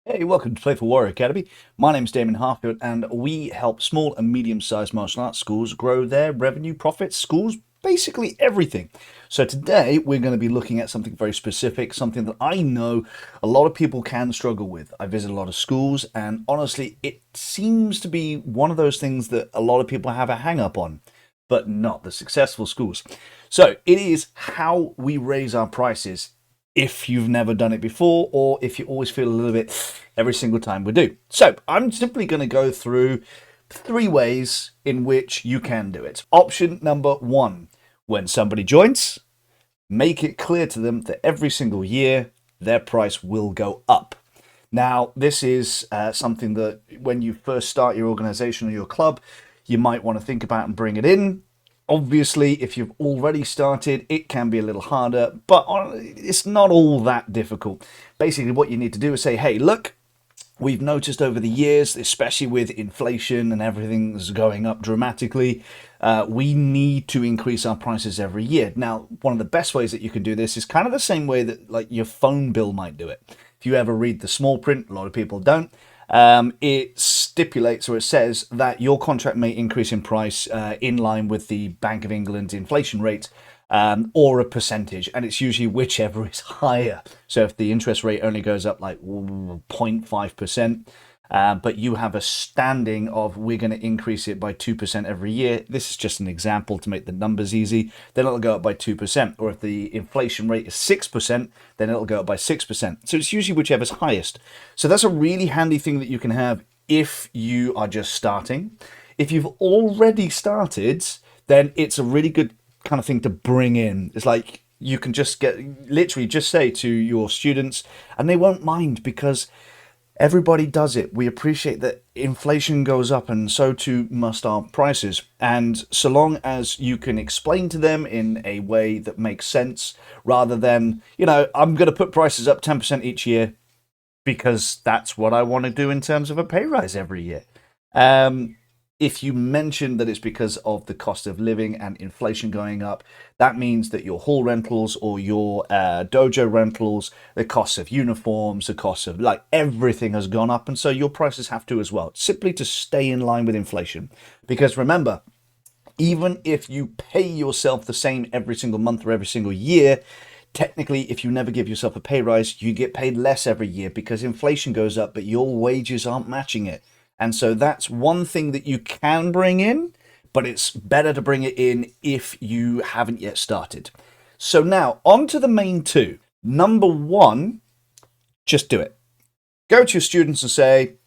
Hey, welcome to Play for Warrior Academy. My name is Damon Harfield, and we help small and medium-sized martial arts schools grow their revenue, profits, schools, basically everything. So today we're going to be looking at something very specific, something that I know a lot of people can struggle with. I visit a lot of schools, and honestly, it seems to be one of those things that a lot of people have a hang-up on, but not the successful schools. So it is how we raise our prices if you've never done it before, or if you always feel a little bit every single time we do. So I'm simply going to go through 3 ways in which you can do it. Option number 1, when somebody joins, make it clear to them that every single year their price will go up. Now, this is something that when you first start your organization or your club, you might want to think about and bring it in. Obviously, if you've already started, it can be a little harder, but it's not all that difficult. Basically, what you need to do is say, hey, look, we've noticed over the years, especially with inflation and everything's going up dramatically, we need to increase our prices every year. Now, one of the best ways that you can do this is kind of the same way that like your phone bill might do it. If you ever read the small print, a lot of people don't. It stipulates, or it says, that your contract may increase in price in line with the Bank of England's inflation rate, or a percentage, and it's usually whichever is higher. So if the interest rate only goes up like 0.5%, but you have a standing of we're going to increase it by 2% every year. This is just an example to make the numbers easy. Then it'll go up by 2%. Or if the inflation rate is 6%, then it'll go up by 6%. So it's usually whichever's highest. So that's a really handy thing that you can have if you are just starting. If you've already started, then it's a really good kind of thing to bring in. It's like you can just literally just say to your students, and they won't mind because everybody does it. We appreciate that inflation goes up, and so too must our prices. And so long as you can explain to them in a way that makes sense, rather than, I'm going to put prices up 10% each year because that's what I want to do in terms of a pay rise every year. If you mention that it's because of the cost of living and inflation going up, that means that your hall rentals or your dojo rentals, the cost of uniforms, the cost of everything has gone up, and so your prices have to as well, simply to stay in line with inflation. Because remember, even if you pay yourself the same every single month or every single year, technically, if you never give yourself a pay rise, you get paid less every year because inflation goes up, but your wages aren't matching it. And so that's one thing that you can bring in, but it's better to bring it in if you haven't yet started. So now, on to the main two. Number 1, just do it. Go to your students and say,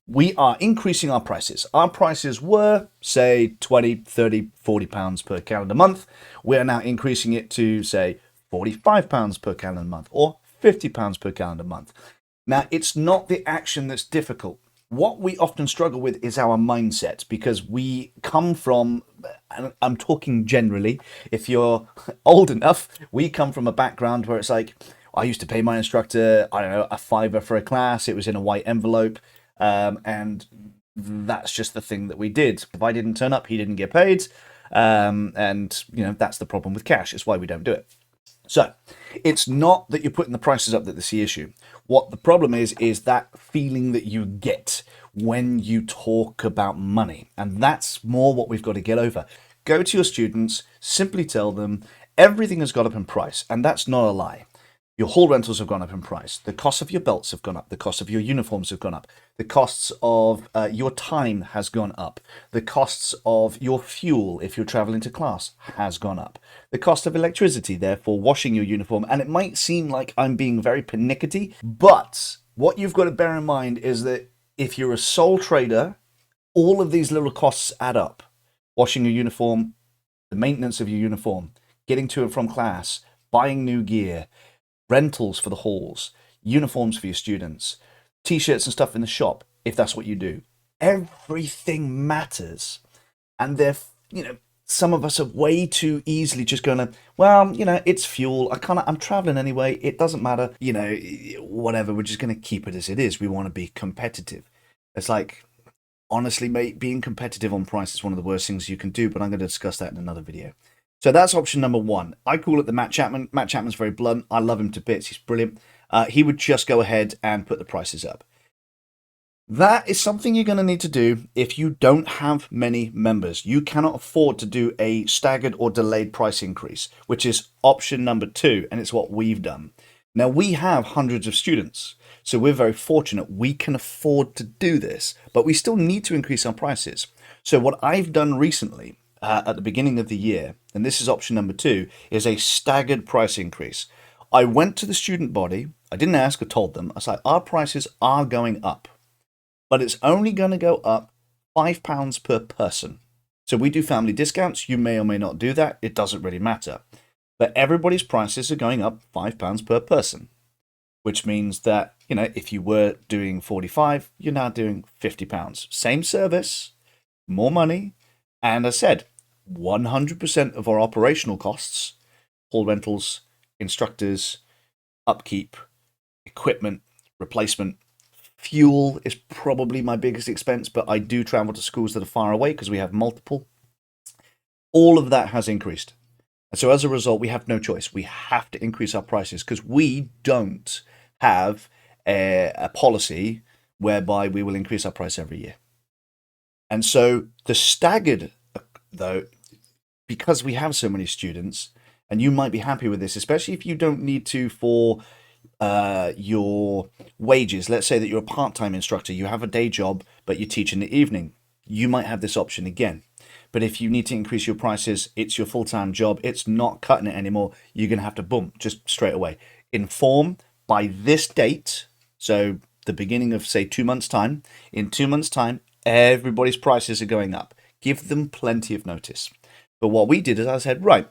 we are increasing our prices. Our prices were, say, 20, 30, 40 pounds per calendar month. We're now increasing it to, say, 45 pounds per calendar month or 50 pounds per calendar month. Now, it's not the action that's difficult. What we often struggle with is our mindset, because we come from, and I'm talking generally, if you're old enough, we come from a background where it's like, I used to pay my instructor, I don't know, a $5 for a class. It was in a white envelope. And that's just the thing that we did. If I didn't turn up, he didn't get paid. And, that's the problem with cash. It's why we don't do it. So it's not that you're putting the prices up that's the issue. What the problem is that feeling that you get when you talk about money. And that's more what we've got to get over. Go to your students, simply tell them everything has gone up in price. And that's not a lie. Your hall rentals have gone up in price. The cost of your belts have gone up. The cost of your uniforms have gone up. The costs of your time has gone up. The costs of your fuel, if you're traveling to class, has gone up. The cost of electricity, therefore, washing your uniform. And it might seem like I'm being very pernickety, but what you've got to bear in mind is that if you're a sole trader, all of these little costs add up. Washing your uniform, the maintenance of your uniform, getting to and from class, buying new gear, rentals for the halls, uniforms for your students, t-shirts and stuff in the shop, if that's what you do. Everything matters. And some of us are way too easily just going to, it's fuel. I'm traveling anyway. It doesn't matter. Whatever. We're just going to keep it as it is. We want to be competitive. It's like, honestly, mate, being competitive on price is one of the worst things you can do, but I'm going to discuss that in another video. So that's option number 1. I call it the Matt Chapman. Matt Chapman's very blunt. I love him to bits. He's brilliant. He would just go ahead and put the prices up. That is something you're going to need to do if you don't have many members. You cannot afford to do a staggered or delayed price increase, which is option number 2, and it's what we've done. Now, we have hundreds of students, so we're very fortunate we can afford to do this, but we still need to increase our prices. So, what I've done recently at the beginning of the year, and this is option number 2, is a staggered price increase. I went to the student body, I didn't ask, I told them, I was like, our prices are going up, but it's only going to go up £5 per person. So we do family discounts. You may or may not do that. It doesn't really matter. But everybody's prices are going up £5 per person, which means that, if you were doing 45, you're now doing £50. Same service, more money. And as I said, 100% of our operational costs, hall rentals, instructors, upkeep, equipment, replacement, fuel is probably my biggest expense, but I do travel to schools that are far away because we have multiple. All of that has increased. And so as a result, we have no choice. We have to increase our prices because we don't have a policy whereby we will increase our price every year. And so the staggered, though, because we have so many students, and you might be happy with this, especially if you don't need to for your wages. Let's say that you're a part-time instructor, you have a day job, but you teach in the evening. You might have this option again. But if you need to increase your prices, it's your full-time job, it's not cutting it anymore, you're going to have to, boom, just straight away. Inform by this date, so the beginning of, say, 2 months' time. In 2 months' time, everybody's prices are going up. Give them plenty of notice. But what we did is I said, right,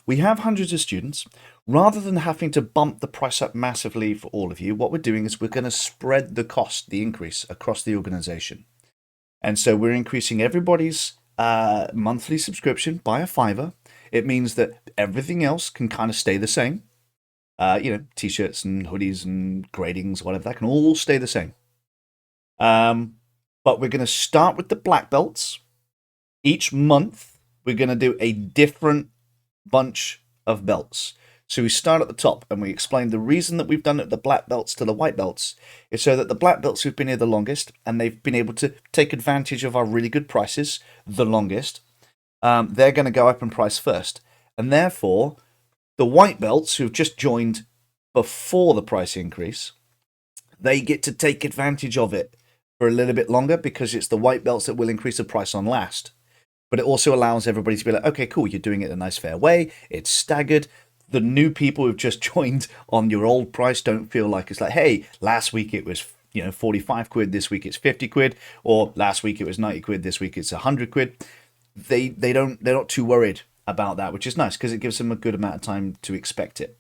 we have hundreds of students. Rather than having to bump the price up massively for all of you, what we're doing is we're going to spread the cost, the increase, across the organization. And so we're increasing everybody's monthly subscription by £5. It means that everything else can kind of stay the same. T-shirts and hoodies and gradings, whatever, that can all stay the same. But we're going to start with the black belts. Each month, we're going to do a different bunch of belts. So we start at the top and we explain the reason that we've done it the black belts to the white belts is so that the black belts who've been here the longest and they've been able to take advantage of our really good prices the longest, they're going to go up in price first. And therefore, the white belts who've just joined before the price increase, they get to take advantage of it for a little bit longer because it's the white belts that will increase the price on last. But it also allows everybody to be like, okay, cool, you're doing it in a nice, fair way. It's staggered. The new people who've just joined on your old price don't feel like it's like, hey, last week it was 45 quid, this week it's 50 quid, or last week it was 90 quid, this week it's 100 quid. They're not too worried about that, which is nice because it gives them a good amount of time to expect it.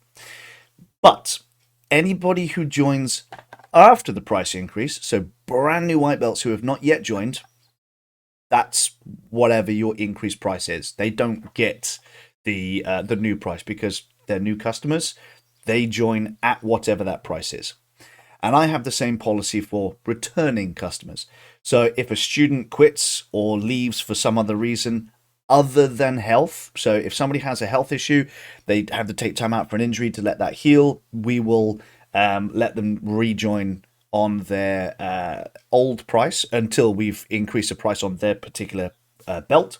But anybody who joins after the price increase, so brand new white belts who have not yet joined, that's whatever your increased price is. They don't get the new price because they're new customers. They join at whatever that price is. And I have the same policy for returning customers. So if a student quits or leaves for some other reason other than health, so if somebody has a health issue, they have to take time out for an injury to let that heal, we will let them rejoin on their old price until we've increased the price on their particular belt.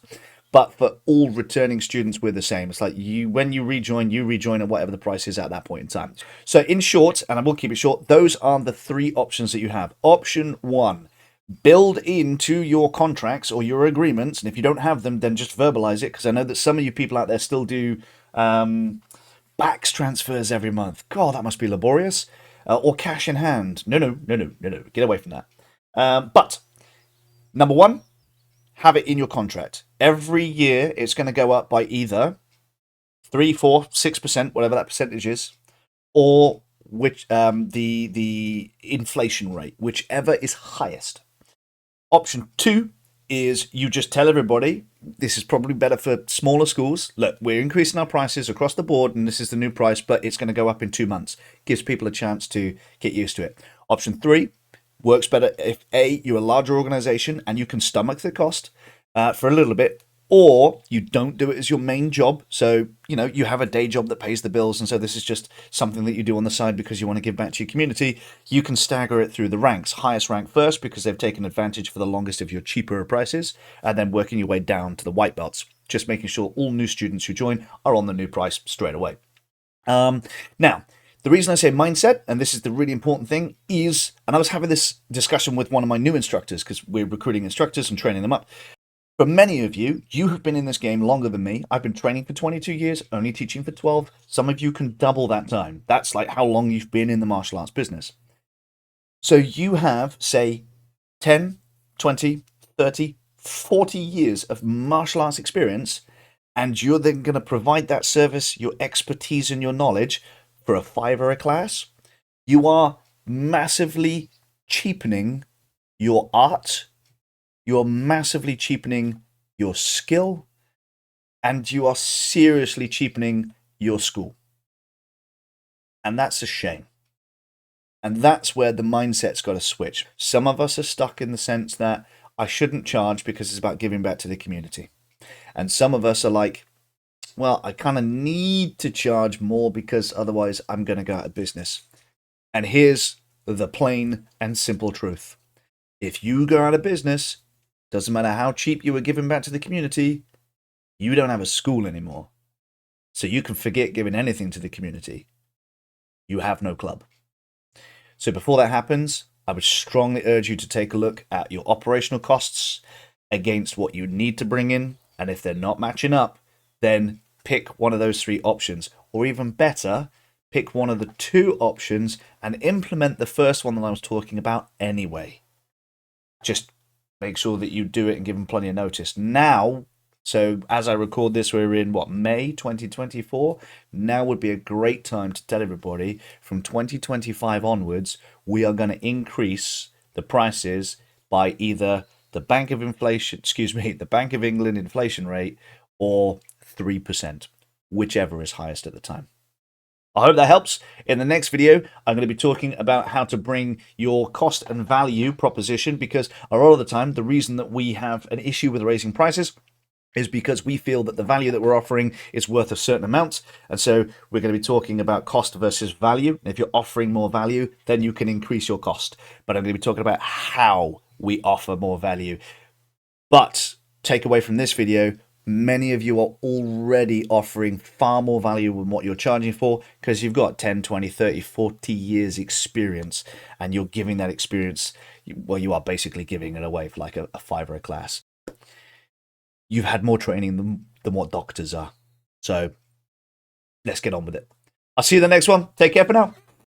But for all returning students, we're the same. It's like when you rejoin at whatever the price is at that point in time. So in short, and I will keep it short, those are the 3 options that you have. Option 1, build into your contracts or your agreements, and if you don't have them, then just verbalize it, because I know that some of you people out there still do backs transfers every month. God, that must be laborious. Or cash in hand. No. Get away from that. But number 1, have it in your contract. Every year, it's going to go up by either 3, 4, 6%, whatever that percentage is, or which the inflation rate, whichever is highest. Option 2 is you just tell everybody, this is probably better for smaller schools. Look, we're increasing our prices across the board, and this is the new price, but it's going to go up in 2 months. Gives people a chance to get used to it. Option 3 works better if A, you're a larger organization and you can stomach the cost for a little bit. or you don't do it as your main job. So, you have a day job that pays the bills, and so this is just something that you do on the side because you want to give back to your community. You can stagger it through the ranks. Highest rank first because they've taken advantage for the longest of your cheaper prices, and then working your way down to the white belts, just making sure all new students who join are on the new price straight away. Now, the reason I say mindset, and this is the really important thing, is, and I was having this discussion with one of my new instructors because we're recruiting instructors and training them up. For many of you, you have been in this game longer than me. I've been training for 22 years, only teaching for 12. Some of you can double that time. That's like how long you've been in the martial arts business. So you have, say, 10, 20, 30, 40 years of martial arts experience, and you're then going to provide that service, your expertise and your knowledge for a $5 a class. You are massively cheapening your art, you're massively cheapening your skill, and you are seriously cheapening your school. And that's a shame. And that's where the mindset's got to switch. Some of us are stuck in the sense that I shouldn't charge because it's about giving back to the community. And some of us are like, well, I kind of need to charge more because otherwise I'm going to go out of business. And here's the plain and simple truth. If you go out of business, doesn't matter how cheap you were giving back to the community, you don't have a school anymore. So you can forget giving anything to the community. You have no club. So before that happens, I would strongly urge you to take a look at your operational costs against what you need to bring in. And if they're not matching up, then pick one of those 3 options. Or even better, pick one of the 2 options and implement the first one that I was talking about anyway. Just make sure that you do it and give them plenty of notice. Now, so as I record this, we're in May 2024. Now would be a great time to tell everybody from 2025 onwards, we are going to increase the prices by either the Bank of England inflation rate or 3%, whichever is highest at the time. I hope that helps. In the next video, I'm going to be talking about how to bring your cost and value proposition, because a lot of the time, the reason that we have an issue with raising prices is because we feel that the value that we're offering is worth a certain amount. And so we're going to be talking about cost versus value. And if you're offering more value, then you can increase your cost. But I'm going to be talking about how we offer more value. But take away from this video, many of you are already offering far more value than what you're charging for because you've got 10, 20, 30, 40 years experience, and you're giving that experience, well, you are basically giving it away for like a $5 a class. You've had more training than what doctors are. So let's get on with it. I'll see you in the next one. Take care for now.